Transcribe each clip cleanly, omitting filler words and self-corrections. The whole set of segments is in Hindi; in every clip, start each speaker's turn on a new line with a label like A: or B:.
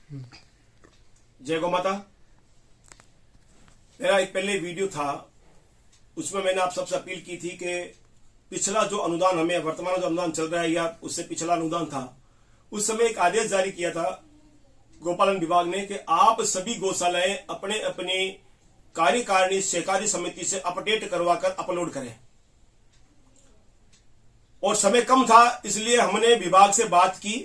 A: जय गौ माता। मेरा एक पहले वीडियो था, उसमें मैंने आप सबसे अपील की थी कि पिछला जो अनुदान हमें वर्तमान जो अनुदान चल रहा है या उससे पिछला अनुदान था, उस समय एक आदेश जारी किया था गोपालन विभाग ने कि आप सभी गौशालाएं अपने अपनी कार्यकारिणी सहकारी समिति से अपडेट करवाकर अपलोड करें। और समय कम था, इसलिए हमने विभाग से बात की।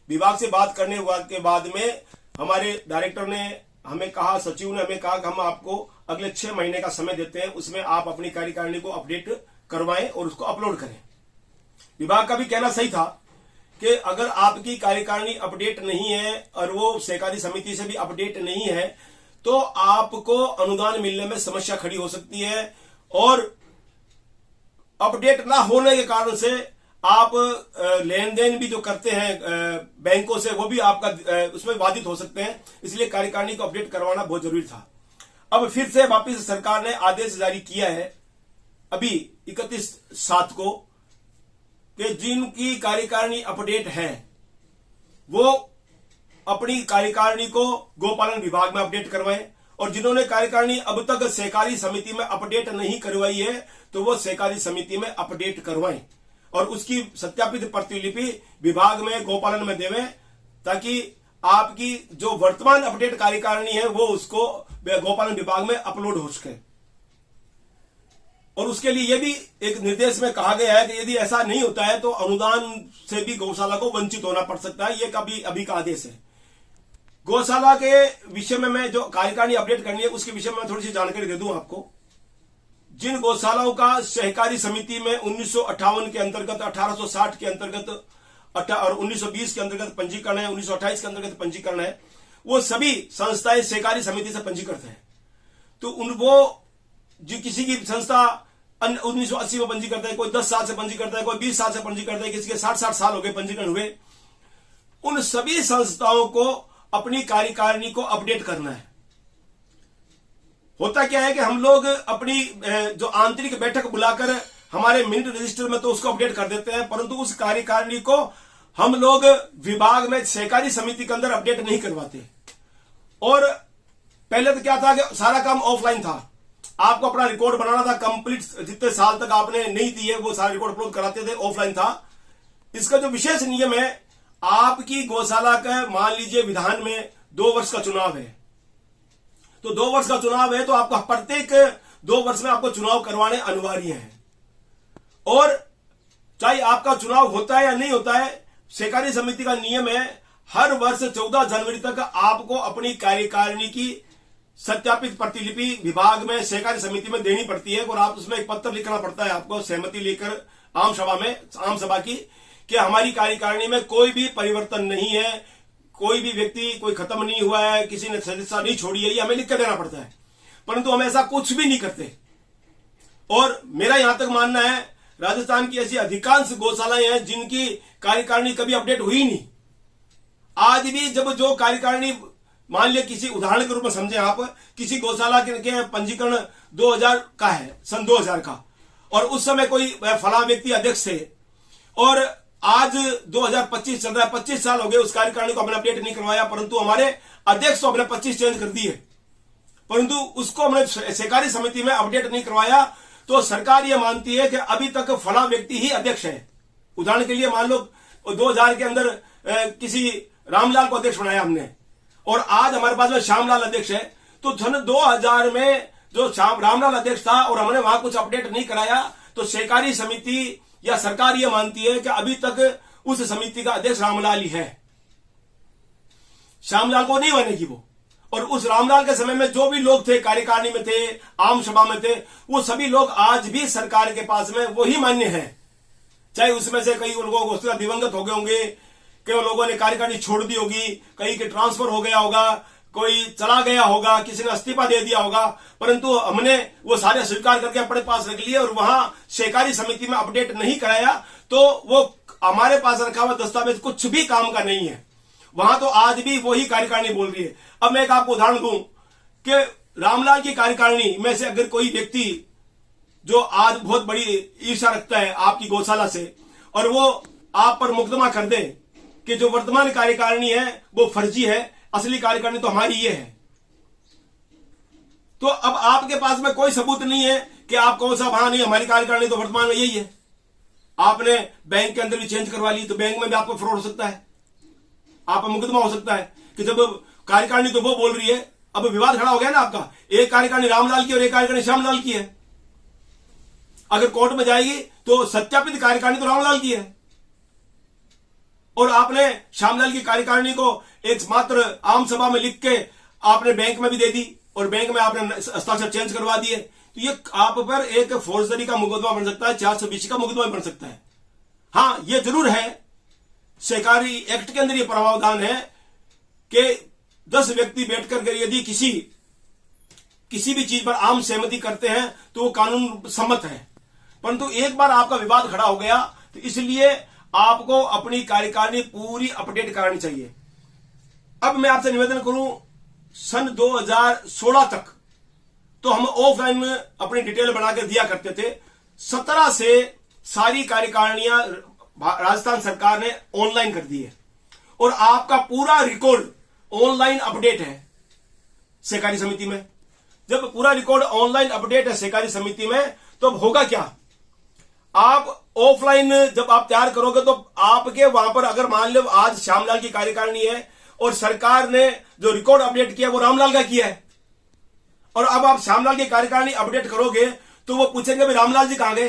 A: विभाग से बात करने के बाद में हमारे डायरेक्टर ने हमें कहा, सचिव ने हमें कहा कि हम आपको अगले 6 महीने का समय देते हैं, उसमें आप अपनी कार्यकारिणी को अपडेट करवाएं और उसको अपलोड करें। विभाग का भी कहना सही था कि अगर आपकी कार्यकारिणी अपडेट नहीं है और वो सहकारी समिति से भी अपडेट नहीं है तो आपको अनुदान मिलने में समस्या खड़ी हो सकती है, और अपडेट ना होने के कारण से आप लेन देन भी जो करते हैं बैंकों से, वो भी आपका उसमें बाधित हो सकते हैं। इसलिए कार्यकारिणी को अपडेट करवाना बहुत जरूरी था। अब फिर से वापिस सरकार ने आदेश जारी किया है अभी 31/7 को कि जिनकी कार्यकारिणी अपडेट है वो अपनी कार्यकारिणी को गोपालन विभाग में अपडेट करवाएं, और जिन्होंने कार्यकारिणी अब तक सहकारी समिति में अपडेट नहीं करवाई है तो वो सहकारी समिति में अपडेट करवाएं और उसकी सत्यापित प्रतिलिपि विभाग में गोपालन में देवें, ताकि आपकी जो वर्तमान अपडेट कार्यकारिणी है वो उसको गोपालन विभाग में अपलोड हो सके। और उसके लिए यह भी एक निर्देश में कहा गया है कि यदि ऐसा नहीं होता है तो अनुदान से भी गौशाला को वंचित होना पड़ सकता है। यह अभी का आदेश है। गौशाला के विषय में मैं जो कार्यकारिणी अपडेट करनी है उसके विषय में थोड़ी सी जानकारी दे दूं आपको। जिन गौशालाओं का सहकारी समिति में 1958 के अंतर्गत, 1860 के अंतर्गत और 1920 के अंतर्गत पंजीकरण है, 1928 के अंतर्गत पंजीकरण है, वो सभी संस्थाएं सहकारी समिति से पंजीकृत हैं। तो वो जो किसी की संस्था 1980 में पंजीकृत है, कोई 10 साल से पंजीकृत है, कोई 20 साल से पंजीकृत है, किसी के 60 साल हो गए पंजीकरण हुए, उन सभी संस्थाओं को अपनी कार्यकारिणी को अपडेट करना है। होता क्या है कि हम लोग अपनी जो आंतरिक बैठक बुलाकर हमारे मिनट रजिस्टर में तो उसको अपडेट कर देते हैं, परंतु उस कार्यकारिणी को हम लोग विभाग में सहकारी समिति के अंदर अपडेट नहीं करवाते। और पहले तो क्या था कि सारा काम ऑफलाइन था, आपको अपना रिकॉर्ड बनाना था, कंप्लीट जितने साल तक आपने नहीं दिए वो सारा रिकॉर्ड अपलोड कराते थे, ऑफलाइन था। इसका जो विशेष नियम है, आपकी गौशाला का मान लीजिए विधान में 2 वर्ष का चुनाव है, तो 2 वर्ष का चुनाव है तो आपको प्रत्येक 2 वर्ष में आपको चुनाव करवाने अनिवार्य है। और चाहे आपका चुनाव होता है या नहीं होता है, सहकारी समिति का नियम है हर वर्ष 14 जनवरी तक आपको अपनी कार्यकारिणी की सत्यापित प्रतिलिपि विभाग में सहकारी समिति में देनी पड़ती है। और आप उसमें एक पत्र लिखना पड़ता है आपको, सहमति लेकर आम सभा की, कि हमारी कार्यकारिणी में कोई भी परिवर्तन नहीं है, कोई भी व्यक्ति कोई खत्म नहीं हुआ है, किसी ने सदस्यता नहीं छोड़ी है, ये हमें लिख कर देना पड़ता है। परंतु हम ऐसा कुछ भी नहीं करते। और मेरा यहां तक मानना है, राजस्थान की ऐसी अधिकांश गौशालाएं हैं जिनकी कार्यकारिणी कभी अपडेट हुई नहीं। आज भी जब जो कार्यकारिणी, मान लिया किसी उदाहरण के रूप में समझे आप, किसी गौशाला के पंजीकरण 2000 का है, सन 2000 का, और उस समय कोई फला व्यक्ति अध्यक्ष थे, और आज 2025 चल रहा है, 25 साल हो गए उस कार्यकारिणी को हमने अपडेट नहीं करवाया, परंतु हमारे अध्यक्ष को हमने 25 चेंज कर दिए, परंतु उसको हमने सहकारी समिति में अपडेट नहीं करवाया। तो सरकार यह मानती है कि अभी तक फला व्यक्ति ही अध्यक्ष है। उदाहरण के लिए मान लो 2000 के अंदर किसी रामलाल को अध्यक्ष बनाया हमने, और आज हमारे पास में श्यामलाल अध्यक्ष है। तो सन 2000 में जो रामलाल अध्यक्ष था और हमने वहां कुछ अपडेट नहीं कराया, तो सहकारी समिति या सरकार यह मानती है कि अभी तक उस समिति का अध्यक्ष रामलाल ही है, श्यामलाल को नहीं बनेगी वो। और उस रामलाल के समय में जो भी लोग थे, कार्यकारिणी में थे, आम सभा में थे, वो सभी लोग आज भी सरकार के पास में वही मान्य है। चाहे उसमें से कई लोगों को दिवंगत हो गए होंगे, कई लोगों ने कार्यकारिणी छोड़ दी होगी, कई के ट्रांसफर हो गया होगा, कोई चला गया होगा, किसी ने इस्तीफा दे दिया होगा, परंतु हमने वो सारे स्वीकार करके अपने पास रख लिए और वहां सहकारी समिति में अपडेट नहीं कराया, तो वो हमारे पास रखा हुआ दस्तावेज कुछ भी काम का नहीं है। वहां तो आज भी वही कार्यकारिणी बोल रही है। अब मैं एक आपको उदाहरण दूं कि रामलाल की कार्यकारिणी में से अगर कोई व्यक्ति जो आज बहुत बड़ी ईर्ष्या रखता है आपकी गौशाला से, और वो आप पर मुकदमा कर दे कि जो वर्तमान कार्यकारिणी है वो फर्जी है, असली कार्यकारिणी तो हमारी ये है। तो अब आपके पास में कोई सबूत नहीं है कि आप कौन सा, हाँ नहीं हमारी कार्यकारिणी तो वर्तमान में यही है। आपने बैंक के अंदर भी चेंज करवा ली तो बैंक में भी आपको फ्रॉड हो सकता है, आप मुकदमा हो सकता है कि जब कार्यकारिणी तो वो बोल रही है। अब विवाद खड़ा हो गया ना आपका, एक कार्यकारिणी रामलाल की और एक कार्यकारिणी श्यामलाल की है। अगर कोर्ट में जाएगी तो सत्यापित कार्यकारिणी तो रामलाल की है, और आपने श्यामलाल की कार्यकारिणी को एक मात्र आम सभा में लिख के आपने बैंक में भी दे दी और बैंक में आपने हस्ताक्षर चेंज करवा दिए। तो ये आप पर एक फौजदारी का मुकदमा बन सकता है, 420 का मुकदमा बन सकता है। हाँ, ये जरूर है, सहकारी एक्ट के अंदर ये प्रावधान है कि 10 व्यक्ति बैठकर यदि किसी भी चीज पर आम सहमति करते हैं तो वो कानून सम्मत है। परंतु एक बार आपका विवाद खड़ा हो गया तो इसलिए आपको अपनी कार्यकारिणी पूरी अपडेट करानी चाहिए। अब मैं आपसे निवेदन करूं, सन 2016 तक तो हम ऑफलाइन में अपनी डिटेल बनाकर दिया करते थे। 17 से सारी कार्यकारिणियां राजस्थान सरकार ने ऑनलाइन कर दी है और आपका पूरा रिकॉर्ड ऑनलाइन अपडेट है सहकारी समिति में। जब पूरा रिकॉर्ड ऑनलाइन अपडेट है सहकारी समिति में तो अब होगा क्या, आप ऑफलाइन जब आप तैयार करोगे तो आपके वहां पर अगर मान लो आज श्यामलाल की कार्यकारिणी है और सरकार ने जो रिकॉर्ड अपडेट किया वो रामलाल का किया है, और अब आप श्यामलाल की कार्यकारिणी अपडेट करोगे तो वो पूछेंगे भाई रामलाल जी कहां गए,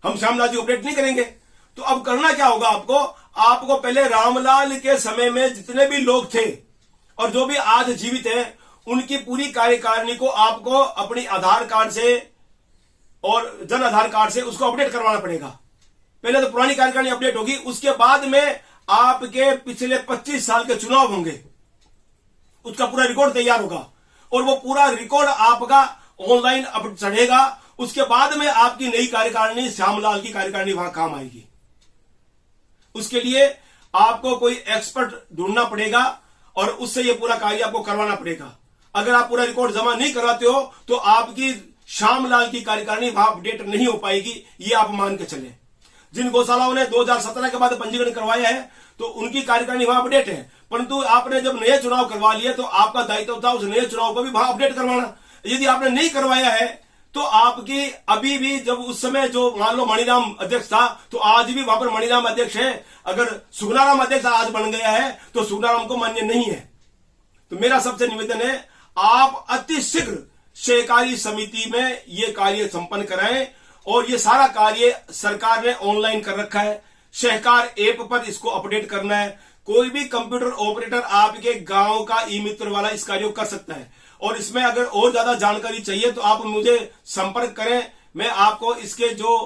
A: हम श्यामलाल जी अपडेट नहीं करेंगे। तो अब करना क्या होगा, आपको पहले रामलाल के समय में जितने भी लोग थे और जो भी आज जीवित हैं उनकी पूरी कार्यकारिणी को आपको अपनी आधार कार्ड से और जन आधार कार्ड से उसको अपडेट करवाना पड़ेगा। पहले तो पुरानी कार्यकारिणी अपडेट होगी, उसके बाद में आपके पिछले 25 साल के चुनाव होंगे, उसका पूरा रिकॉर्ड तैयार होगा और वो पूरा रिकॉर्ड आपका ऑनलाइन अब चढ़ेगा। उसके बाद में आपकी नई कार्यकारिणी श्यामलाल की कार्यकारिणी वहां काम आएगी। उसके लिए आपको कोई एक्सपर्ट ढूंढना पड़ेगा और उससे ये पूरा कार्य आपको करवाना पड़ेगा। अगर आप पूरा रिकॉर्ड जमा नहीं कराते हो तो आपकी श्यामलाल की कार्यकारिणी वहां अपडेट नहीं हो पाएगी, ये आप मान के चले। जिन गौशालाओं ने 2017 के बाद पंजीकरण करवाया है तो उनकी कार्यकारिणी वहां अपडेट है, परंतु आपने जब नए चुनाव करवा लिए तो आपका दायित्व था उस नए चुनाव को भी वहां अपडेट करवाना। यदि आपने नहीं करवाया है तो आपकी अभी भी जब उस समय जो मान लो मणिराम अध्यक्ष था तो आज भी वहां पर मणिराम अध्यक्ष है, अगर सुगनाराम अध्यक्ष आज बन गया है तो सुगनाराम को मान्य नहीं है। तो मेरा सबसे निवेदन है आप अति शीघ्र सहकारी समिति में ये कार्य संपन्न कराएं और ये सारा कार्य सरकार ने ऑनलाइन कर रखा है। सहकार ऐप पर इसको अपडेट करना है। कोई भी कंप्यूटर ऑपरेटर आपके गांव का ई मित्र वाला इस कार्य को कर सकता है और इसमें अगर और ज्यादा जानकारी चाहिए तो आप मुझे संपर्क करें। मैं आपको इसके जो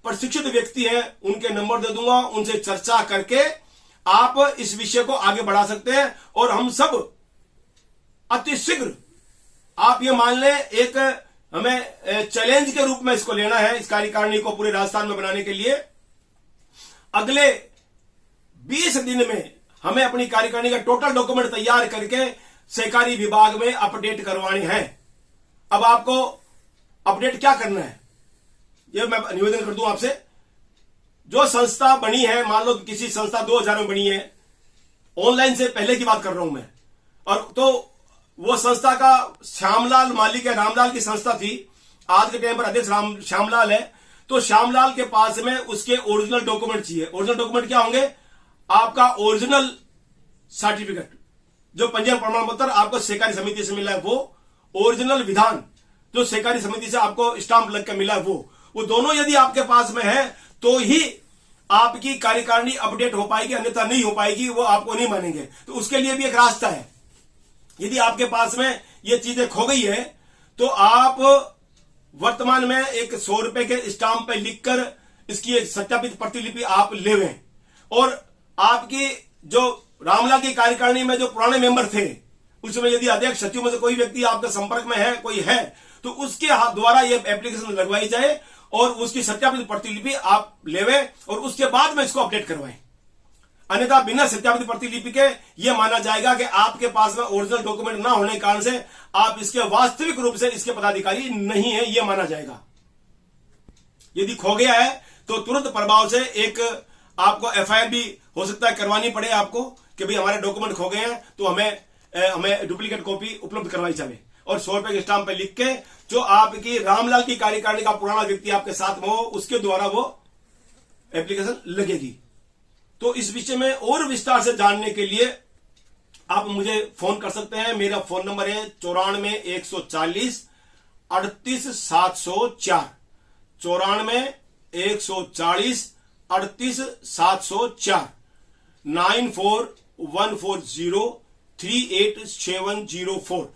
A: प्रशिक्षित व्यक्ति हैं उनके नंबर दे दूंगा, उनसे चर्चा करके आप इस विषय को आगे बढ़ा सकते हैं और हम सब अति शीघ्र, आप ये मान लें एक हमें चैलेंज के रूप में इसको लेना है, इस कार्यकारिणी को पूरे राजस्थान में बनाने के लिए अगले 20 दिन में हमें अपनी कार्यकारिणी का टोटल डॉक्यूमेंट तैयार करके सहकारी विभाग में अपडेट करवाने हैं। अब आपको अपडेट क्या करना है यह मैं निवेदन कर दूं आपसे। जो संस्था बनी है, मान लो किसी संस्था 2000 में बनी है, ऑनलाइन से पहले की बात कर रहा हूं मैं, और तो वो संस्था का श्यामलाल मालिक है, रामलाल की संस्था थी, आज के टाइम पर अध्यक्ष श्यामलाल है। तो श्यामलाल के पास में उसके ओरिजिनल डॉक्यूमेंट चाहिए। ओरिजिनल डॉक्यूमेंट क्या होंगे, आपका ओरिजिनल सर्टिफिकेट, जो पंजीयन प्रमाण पत्र आपको सहकारी समिति से मिला है वो, ओरिजिनल विधान जो सहकारी समिति से आपको स्टाम्प लग कर मिला है वो दोनों यदि आपके पास में है तो ही आपकी कार्यकारिणी अपडेट हो पाएगी, अन्यथा नहीं हो पाएगी, वो आपको नहीं मानेंगे। तो उसके लिए भी एक रास्ता है। यदि आपके पास में ये चीजें खो गई है तो आप वर्तमान में एक 100 रुपए के स्टाम्प पे लिखकर इसकी एक सत्यापित प्रतिलिपि आप लेवें और आपकी जो रामलाल की कार्यकारिणी में जो पुराने मेंबर थे उसमें यदि अध्यक्ष सचिव में से कोई व्यक्ति आपके संपर्क में है, कोई है, तो उसके हाथ द्वारा ये एप्लीकेशन लगवाई जाए और उसकी सत्यापित प्रतिलिपि आप लेवें और उसके बाद में इसको अपडेट करवाएं। अन्यथा बिना सत्यापित प्रतिलिपि के यह माना जाएगा कि आपके पास में ओरिजिनल डॉक्यूमेंट ना होने के कारण से आप इसके वास्तविक रूप से इसके पदाधिकारी नहीं है, यह माना जाएगा। यदि खो गया है तो तुरंत प्रभाव से एक आपको एफआईआर भी हो सकता है करवानी पड़े आपको कि भाई हमारे डॉक्यूमेंट खो गए हैं, तो हमें डुप्लीकेट कॉपी उपलब्ध करवाई जाए, और 100 रुपए के स्टाम्प पे लिख के जो आपकी रामलाल की कार्यकारिणी का पुराना व्यक्ति आपके साथ में हो, उसके द्वारा वो एप्लीकेशन लगेगी। तो इस विषय में और विस्तार से जानने के लिए आप मुझे फोन कर सकते हैं। मेरा फोन नंबर है 94 140 38 704, 94 140 38 704, 94 140 38704।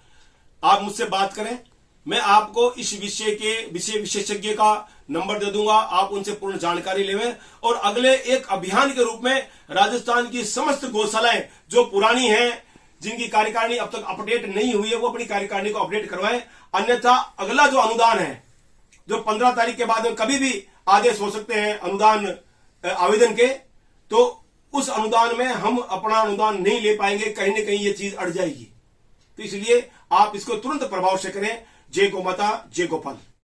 A: आप मुझसे बात करें, मैं आपको इस विषय के विशेषज्ञ का नंबर दे दूंगा, आप उनसे पूर्ण जानकारी लेवें, और अगले एक अभियान के रूप में राजस्थान की समस्त गौशालाएं जो पुरानी हैं, जिनकी कार्यकारिणी अब तक अपडेट नहीं हुई है, वो अपनी कार्यकारिणी को अपडेट करवाएं। अन्यथा अगला जो अनुदान है, जो 15 तारीख के बाद में कभी भी आदेश हो सकते हैं अनुदान आवेदन के, तो उस अनुदान में हम अपना अनुदान नहीं ले पाएंगे, कहीं ना कहीं ये चीज अड़ जाएगी। तो इसलिए आप इसको तुरंत प्रभाव से करें। जय गौ माता, जय गोपाल।